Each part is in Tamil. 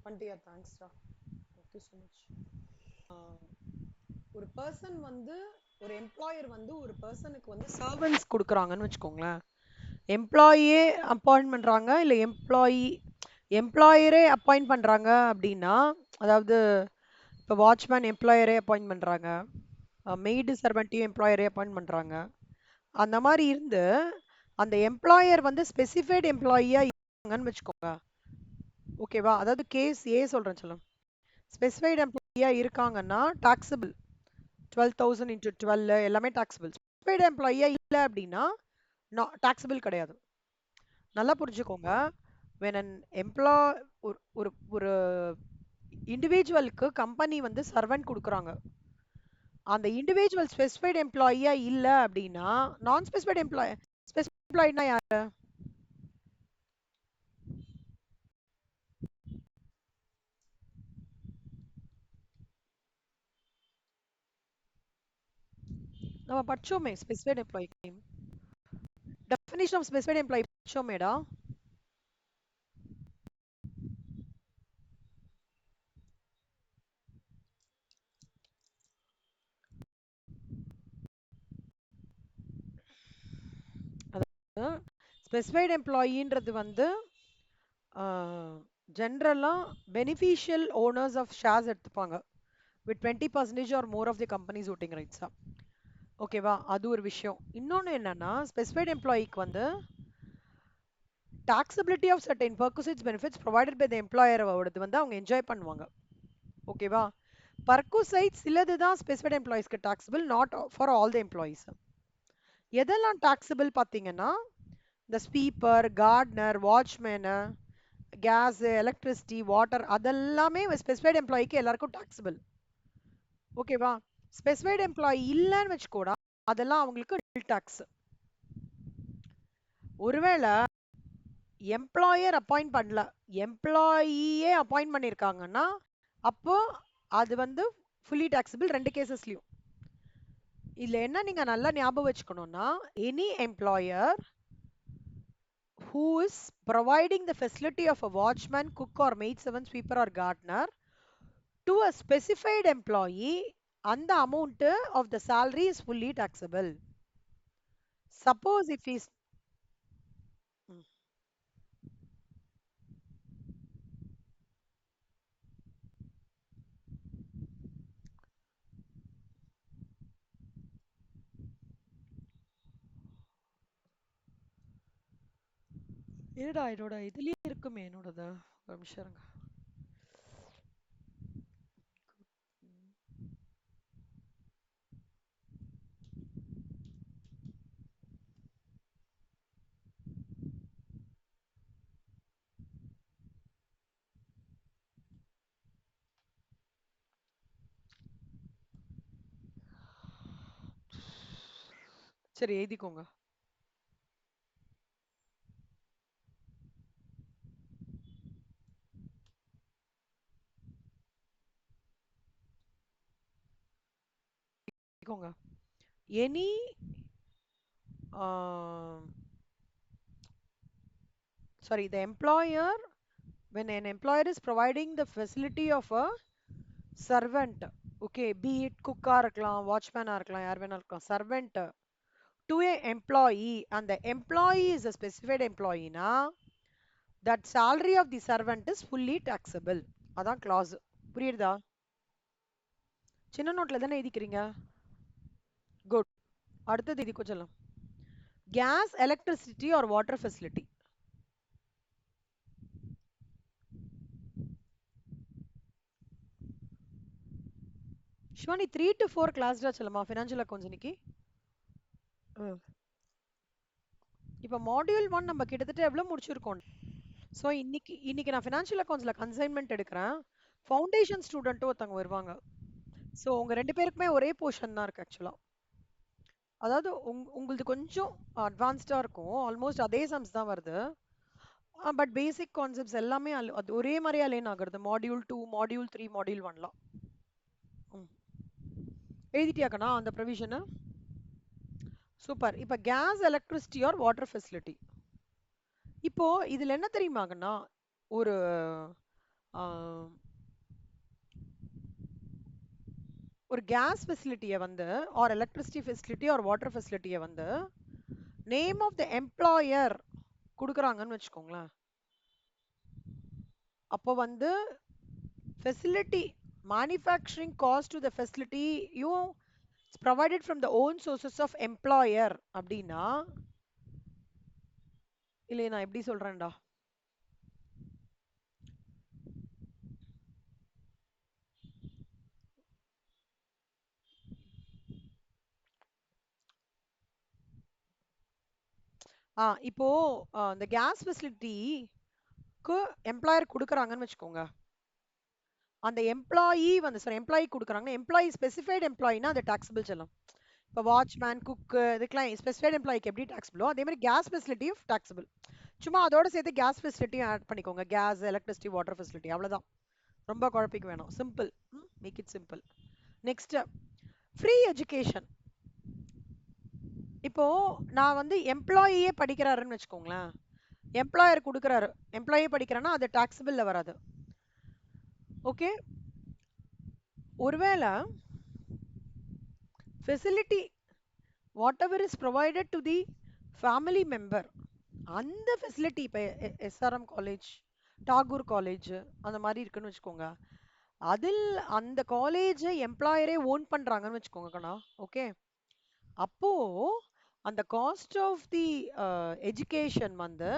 பண்ணிட்டியா? தேங்க்ஸ்டா. Thank you so much. ஒரு பர்சன் வந்து ஒரு எம்ப்ளாயர் வந்து ஒரு பர்சனுக்கு வந்து சர்வன்ஸ் கொடுக்குறாங்கன்னு வச்சுக்கோங்களேன். எம்ப்ளாயியே அப்பாயிண்ட் பண்ணுறாங்க இல்லை எம்ப்ளாயரே அப்பாயிண்ட் பண்ணுறாங்க அப்படின்னா, அதாவது இப்போ வாட்ச்மேன் எம்ப்ளாயரே அப்பாயிண்ட் பண்ணுறாங்க, மெய்டு சர்வெண்ட்டையும் எம்ப்ளாயரே அப்பாயிண்ட் பண்ணுறாங்க. அந்த மாதிரி இருந்து அந்த எம்ப்ளாயர் வந்து ஸ்பெசிஃபைடு எம்ப்ளாயியாக இருக்காங்கன்னு வச்சுக்கோங்க. ஓகேவா? அதாவது கேஸ் ஏ சொல்கிறேன் சொல்லும். ஸ்பெசிஃபைடு எம்ப்ளாயியாக இருக்காங்கன்னா டாக்ஸபிள் 12,000 இன்ட்டு 12 எல்லாமே டாக்ஸபிள். ஸ்பெசிஃபைடு எம்ப்ளாயியாக இல்லை அப்படின்னா டாக்ஸபிள் கிடையாது. நல்லா புரிஞ்சுக்கோங்க. when an எம்ப்ளாய் ஒரு ஒரு ஒரு இண்டிவிஜுவலுக்கு கம்பெனி வந்து சர்வெண்ட் கொடுக்குறாங்க. அந்த இண்டிவிஜுவல் ஸ்பெசிஃபைடு எம்ப்ளாயியா இல்லை அப்படின்னா நான் ஸ்பெசிஃபைடு எம்ப்ளாய். ஸ்பெசிஃபைடு எம்ப்ளாயினா யாரு? நம்ம படிச்சோமே specified employee name. Definition of specified employee படிச்சோமேடா. ஸ்பெசிஃபைடு எம்ப்ளாயின்றது வந்து ஜென்ரலாக பெனிஃபிஷியல் ஓனர்ஸ் ஆஃப் ஷேர்ஸ் எடுத்துப்பாங்க with 20% or more of the companies voting ரைட்ஸா. ஓகேவா? அது ஒரு விஷயம். இன்னொன்று என்னன்னா ஸ்பெசிஃபைடு எம்ப்ளாயிக்கு வந்து taxability of certain perquisites benefits provided by the எம்ப்ளாயரோடது வந்து அவங்க என்ஜாய் பண்ணுவாங்க. ஓகேவா? பர்குசைட் சிலது தான் ஸ்பெசிஃபைடு எம்ப்ளாயிஸ்க்கு taxable, not for all the employees. எதெல்லாம் டாக்ஸபிள் பார்த்தீங்கன்னா இந்த sweeper, Gardner, watchman, gas, electricity, water அதெல்லாமே ஸ்பெசிஃபைடு எம்ப்ளாயிக்கு எல்லாருக்கும் டாக்ஸபிள். ஓகேவா? ஸ்பெசிஃபைடு எம்ப்ளாயி இல்லைன்னு வச்சுக்கோடா, அதெல்லாம் அவங்களுக்கு டில் டாக்ஸ். ஒருவேளை எம்ப்ளாயர் அப்பாயிண்ட் பண்ணல, எம்ப்ளாயியே அப்பாயிண்ட் பண்ணியிருக்காங்கன்னா அப்போ அது வந்து ஃபுல்லி டாக்ஸபிள் ரெண்டு கேசஸ்லையும். இதில் என்ன நீங்கள் நல்லா ஞாபகம் வச்சுக்கணும்னா, any employer who is providing the facility of a watchman, cook or maid servant, sweeper or gardener to a specified employee, and the amount of the salary is fully taxable. Suppose if he's என்னடா என்னோட இதுலயே இருக்குமே என்னோடது. ஒரு நிமிஷம் இருங்க. சரி எழுதிக்கோங்க. Any sorry, the employer, when an employer is providing the facility of a servant, okay, be it cook ஆ இருக்கலாம், வாட்ச்மேனா இருக்கலாம், யார் வேணா இருக்கலாம், servant to a employee, and the employee is a specified employee na, that salary of the servant is fully taxable. அதான் clause. புரியுதா? சின்ன நோட்ல தானே எழுதிக்கிறீங்க? குட். அடுத்தது இது கொஞ்சம் gas, electricity or water facility. Shivani 3 to 4 class தான் சொல்லமா ஃபினான்ஷியல் அக்கௌண்ட்ஸ் இன்னைக்கு. இப்போ மாடியூல் 1 நம்ம கிட்டத்தட்ட எவ்வளவு முடிச்சிருக்கோம்? ஸோ இன்னைக்கு நான் ஃபினான்ஷியல் அக்கௌண்ட்ஸ்ல கன்சைன்மெண்ட் எடுக்கிறேன். ஃபவுண்டேஷன் ஸ்டூடெண்ட்டும் ஒருத்தவங்க வருவாங்க. ஸோ உங்க ரெண்டு பேருக்குமே ஒரே போர்ஷன் தான் இருக்கு ஆக்சுவலா. அதாவது உங்களது கொஞ்சம் அட்வான்ஸ்டா இருக்கும், ஆல்மோஸ்ட் அதே சம்ஸ் தான் வருது. பட் பேசிக் கான்செப்ட்ஸ் எல்லாமே அது ஒரே மாதிரியா லேன் ஆகுறது. மாடியூல் 2, மாடியூல் 3, மாடியூல் 1லாம் எழுதிட்டியாக்கண்ணா அந்த ப்ரொவிஷனு? சூப்பர். இப்போ gas, electricity or water facility. இப்போ இதுல என்ன தெரியுமாங்கண்ணா, ஒரு ஆஹ், ஒரு கேஸ் ஃபெசிலிட்டியை வந்து or electricity facility or water ஃபெசிலிட்டியை வந்து நேம் ஆஃப் த எம்ப்ளாயர் கொடுக்குறாங்கன்னு வச்சுக்கோங்களேன். அப்போ வந்து facility manufacturing cost to the ஃபெசிலிட்டியும் provided from the own sources of employer அப்படின்னா, இல்லையே நான் எப்படி சொல்றேன்டா. இப்போ இந்த கேஸ் ஃபெசிலிட்டிக்கு எம்ப்ளாயர் கொடுக்குறாங்கன்னு வச்சுக்கோங்க. அந்த எம்ப்ளாயி வந்து சாரி எம்ப்ளாயி கொடுக்குறாங்கன்னா எம்ப்ளாயி ஸ்பெசிஃபைடு எம்ப்ளாயினா அது டாக்ஸபிள் செல்லும். இப்போ வாட்ச்மேன் குக்கு இதுக்கெல்லாம் ஸ்பெசிஃபைடு எம்ப்ளாய்க்கு எப்படி டாக்ஸபிளோ அதே மாதிரி கேஸ் ஃபெசிலிட்டியும் டாக்ஸபிள். சும்மா அதோட சேர்த்து கேஸ் ஃபெசிலிட்டியும் ஆட் பண்ணிக்கோங்க. கேஸ் எலக்ட்ரிசிட்டி வாட்டர் ஃபெசிலிட்டி அவ்வளவுதான். ரொம்ப குழப்பிக்க வேணாம். Simple. Make it simple. Next free education. இப்போ நான் வந்து எம்ப்ளாயியே படிக்கிறாருன்னு வச்சுக்கோங்களேன். எம்ப்ளாயர் கொடுக்குறாரு, எம்ப்ளாயி படிக்கிறான்னா அது டாக்ஸபிள்ல வராது. ஓகே. ஒருவேளை facility what ever is provided to the family member, அந்த ஃபெசிலிட்டி இப்போ எஸ்ஆர்எம் காலேஜ், டாகூர் காலேஜ் அந்த மாதிரி இருக்குன்னு வச்சுக்கோங்க. அதில் அந்த காலேஜை எம்ப்ளாயரே ஓன் பண்றாங்கன்னு வச்சுக்கோங்க கண்ணா. ஓகே. அப்போ அந்த காஸ்ட் ஆஃப் தி எஜுகேஷன் வந்து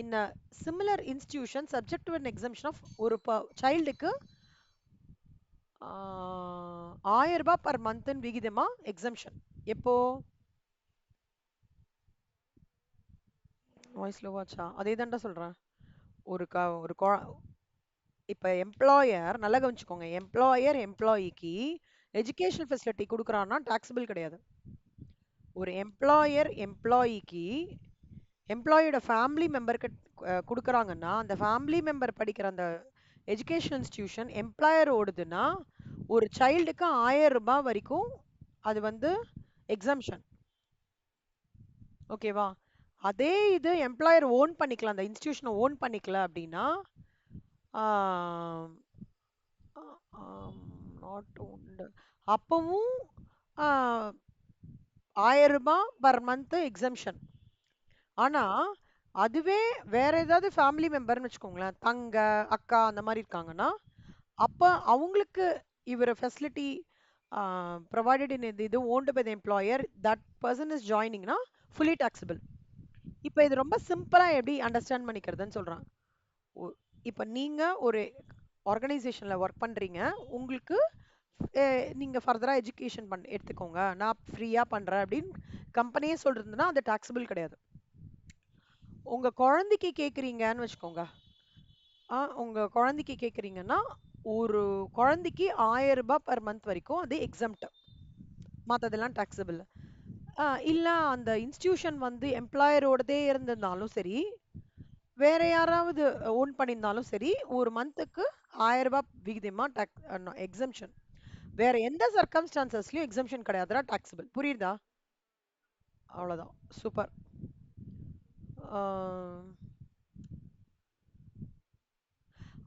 in a similar institution subject to an exemption of ஒரு சைல்டுக்கு 1000 ரூபாய் பர் மந்த் விகிதமா எக்ஸம்ஷன். எப்போ வாய்ஸ் லோவாச்சா? அதே தான்டா சொல்றேன். ஒரு ஒரு இப்ப எம்ப்ளாயர் நல்லா கவனிச்சுக்கோங்க. எம்ப்ளாயர் எம்ப்ளாயிக்கு எஜுகேஷனல் ஃபெசிலிட்டி கொடுக்குறான்னா டாக்ஸபிள் கிடையாது. ஒரு எம்ப்ளாயர் எம்ப்ளாயிக்கு எம்ப்ளாயோட ஃபேமிலி மெம்பருக்கு கொடுக்குறாங்கன்னா அந்த ஃபேமிலி மெம்பர் படிக்கிற அந்த எஜுகேஷன் இன்ஸ்டிடியூஷன் எம்ப்ளாயர் ஓடுதுன்னா ஒரு சைல்டுக்கு 1000 ரூபாய் வரைக்கும் அது வந்து எக்ஸம்ஷன். ஓகேவா? அதே இது எம்ப்ளாயர் ஓன் பண்ணிக்கலாம், அந்த இன்ஸ்டிடியூஷனை ஓன் பண்ணிக்கல அப்படின்னா நாட் ஓன்டு அப்பவும் 1000 ரூபாய் பர் மந்த் எக்ஸம்ஷன். ஆனா அதுவே வேற ஏதாவது ஃபேமிலி மெம்பர்னு வச்சுக்கோங்களேன், தங்க அக்கா அந்த மாதிரி இருக்காங்கன்னா அப்ப அவங்களுக்கு இவர் ஃபெசிலிட்டி ப்ரொவைடட் இன் இது owned by the employer, that person is ஜாயினிங்னா ஃபுல்லி டாக்ஸபிள். இப்போ இது ரொம்ப சிம்பிளா எப்படி அண்டர்ஸ்டாண்ட் பண்ணிக்கிறதுன்னு சொல்றேன். இப்போ நீங்க ஒரு ஆர்கனைசேஷன்ல ஒர்க் பண்றீங்க. உங்களுக்கு நீங்க ஃபர்தரா எஜுகேஷன் எடுத்துக்கோங்க, நான் ஃப்ரீயா பண்றேன் அப்படின்னு கம்பெனியே சொல்றதுன்னா அது டாக்ஸபிள் கிடையாது. உங்க குழந்தைக்கு கேக்குறீங்கன்னு வச்சுக்கோங்க. உங்க குழந்தைக்கு கேக்குறீங்கன்னா ஒரு குழந்தைக்கு 1000 ரூபாய் பர் மந்த் வரைக்கும் அது எக்ஸம்ட். மத்ததெல்லாம் டாக்ஸபிள். இல்ல அந்த இன்ஸ்டிடியூஷன் வந்து எம்ப்ளாயரோடதே இருந்திருந்தாலும் சரி, வேற யாராவது ஓன் பண்ணியிருந்தாலும் சரி, ஒரு மந்த்துக்கு 1000 ரூபாய் விகிதமா எக்ஸம்ஷன். வேற எந்த சர்க்கம்ஸ்டான்சஸ்லயும் எக்ஸம்ஷன் கிடையாதுடா, டாக்ஸபிள். புரியுதா? அவ்வளவுதான். சூப்பர்.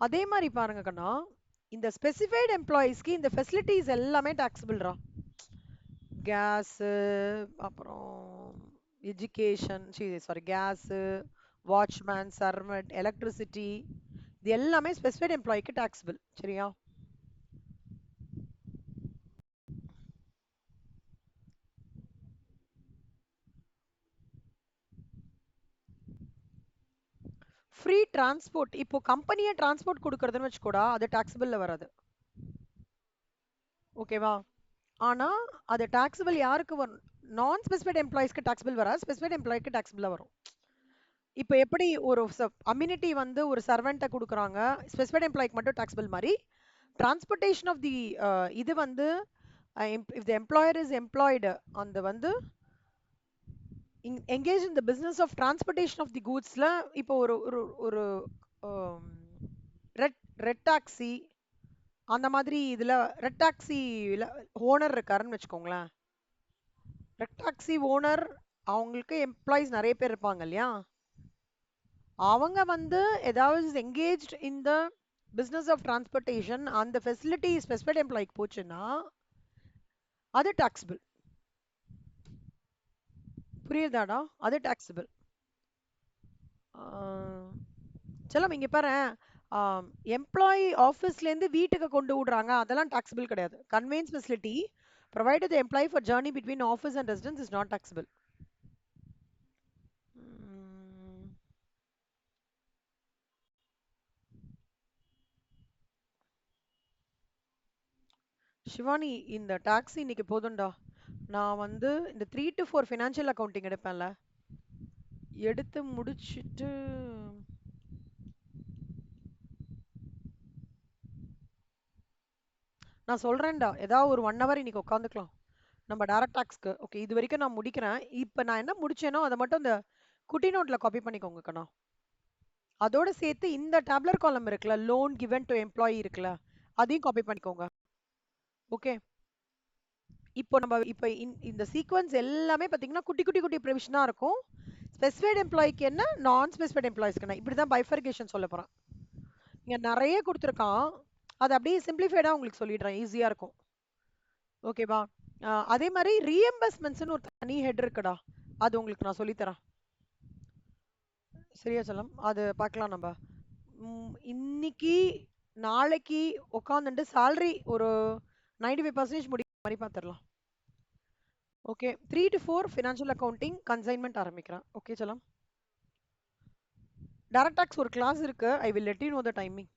அதே மாதிரி பாருங்க கண்ணா, இந்த ஸ்பெசிஃபைடு எம்ப்ளாயீஸ்க்கு இந்த ஃபெசிலிட்டிஸ் எல்லாமே டாக்ஸபிள்ரா. கேஸு, அப்புறம் education, sorry gas, watchman, servant, electricity, இது எல்லாமே ஸ்பெசிஃபைடு எம்ப்ளாய்க்கு டாக்ஸபிள். சரியா? Free transport. இப்போ கம்பெனியே டிரான்ஸ்போர்ட் கொடுக்கறதுன்னு வச்சுக்கோடா, அது டாக்ஸபிள்ல வராது. ஓகேவா? ஆனா அது டாக்ஸபிள் யாருக்கு வரும்? நான் ஸ்பெசிஃபைட் எம்ப்ளாயிஸ்க்கு டாக்ஸபிள் வராது, ஸ்பெசிஃபைட் எம்ப்ளாய்க்கு டாக்ஸபிளா வரும். இப்போ எப்படி ஒரு அம்யூனிட்டி வந்து ஒரு சர்வெண்ட்டை கொடுக்குறாங்க, ஸ்பெசிஃபைட் எம்ப்ளாய்க்கு மட்டும் டாக்ஸபிள் மாதிரி டிரான்ஸ்போர்ட்டேஷன் ஆஃப் தி இது வந்து if the employer is employed அந்த வந்து engage in the business of transportation of the goodsல இப்போ ஒரு ஒரு ஒரு ரெட் ரெட் டாக்ஸி அந்த மாதிரி இதுல ரெட் டாக்ஸில ஓனர் இருக்காருன்னு வச்சுக்கோங்களேன். ரெட் டாக்ஸி ஓனர் அவங்களுக்கு எம்ப்ளாயிஸ் நிறைய பேர் இருப்பாங்க இல்லையா? அவங்க வந்து ஏதாவது engaged in the business of transportation அந்த ஃபெசிலிட்டி ஸ்பெசிஃபைட் எம்ப்ளாய்க்கு போச்சுன்னா அது டாக்ஸபிள். புரியுதாடா? அது டாக்ஸபிள். செல்லம் இங்க பாரு, எம்ப்ளாயி ஆஃபீஸ்லேருந்து வீட்டுக்கு கொண்டு விடுறாங்க, அதெல்லாம் டாக்ஸபிள் கிடையாது. Conveyance facility provided the employee for journey between office and residence is not taxable. ம், சிவானி இந்த டாக்ஸி இன்னைக்கு போதும்டா. நான் வந்து இந்த 3 to 4 ஃபினான்ஷியல் அக்கவுண்டிங் எடுப்பேன்ல, எடுத்து முடிச்சிட்டு நான் சொல்றேன்டா. ஏதாவது ஒரு 1 ஹவர் இன்னைக்கு உட்காந்துக்கலாம் நம்ம டைரக்ட் டாக்ஸ்க்கு. ஓகே, இது வரைக்கும் நான் முடிக்கிறேன். இப்போ நான் என்ன முடிச்சேனோ அதை மட்டும் இந்த குட்டி நோட்ல காப்பி பண்ணிக்கோங்க கண்ணா. அதோட சேர்த்து இந்த டேப்லர் காலம் இருக்குல்ல, லோன் கிவன் டு எம்ப்ளாயி இருக்குல்ல, அதையும் காப்பி பண்ணிக்கோங்க. ஓகே, இப்போ நம்ம இப்போ இந்த சீக்வன்ஸ் எல்லாமே பார்த்தீங்கன்னா குட்டி குட்டி குட்டி ப்ரிவிஷனாக இருக்கும். ஸ்பெசிஃபைட் எம்ப்ளாய்க்கு என்ன, நான் ஸ்பெசிஃபைட் எம்ப்ளாயிஸ்க்கு என்ன, இப்படி தான் பைஃபர்கேஷன் சொல்ல போகிறேன். இங்கே நிறைய கொடுத்துருக்கான், அது அப்படியே சிம்பிளிஃபைடாக உங்களுக்கு சொல்லிடுறேன், ஈஸியாக இருக்கும். ஓகேவா? அதே மாதிரி ரீஎம்பர்ஸ்மெண்ட்ஸ்னு ஒரு தனி ஹெட் இருக்குடா, அது உங்களுக்கு நான் சொல்லித்தரேன். சரியா செல்லம்? அது பார்க்கலாம் நம்ம. இன்னைக்கு நாளைக்கு உட்காந்துட்டு salary ஒரு 95% முடிக்கிற மாதிரி பார்த்துடலாம். Okay, 3 to 4 financial accounting consignment ஆரம்பிக்கிறேன். ஓகே செல்லம்? டைரக்ட் டாக்ஸ் ஒரு கிளாஸ் இருக்கு, I will let you know the timing.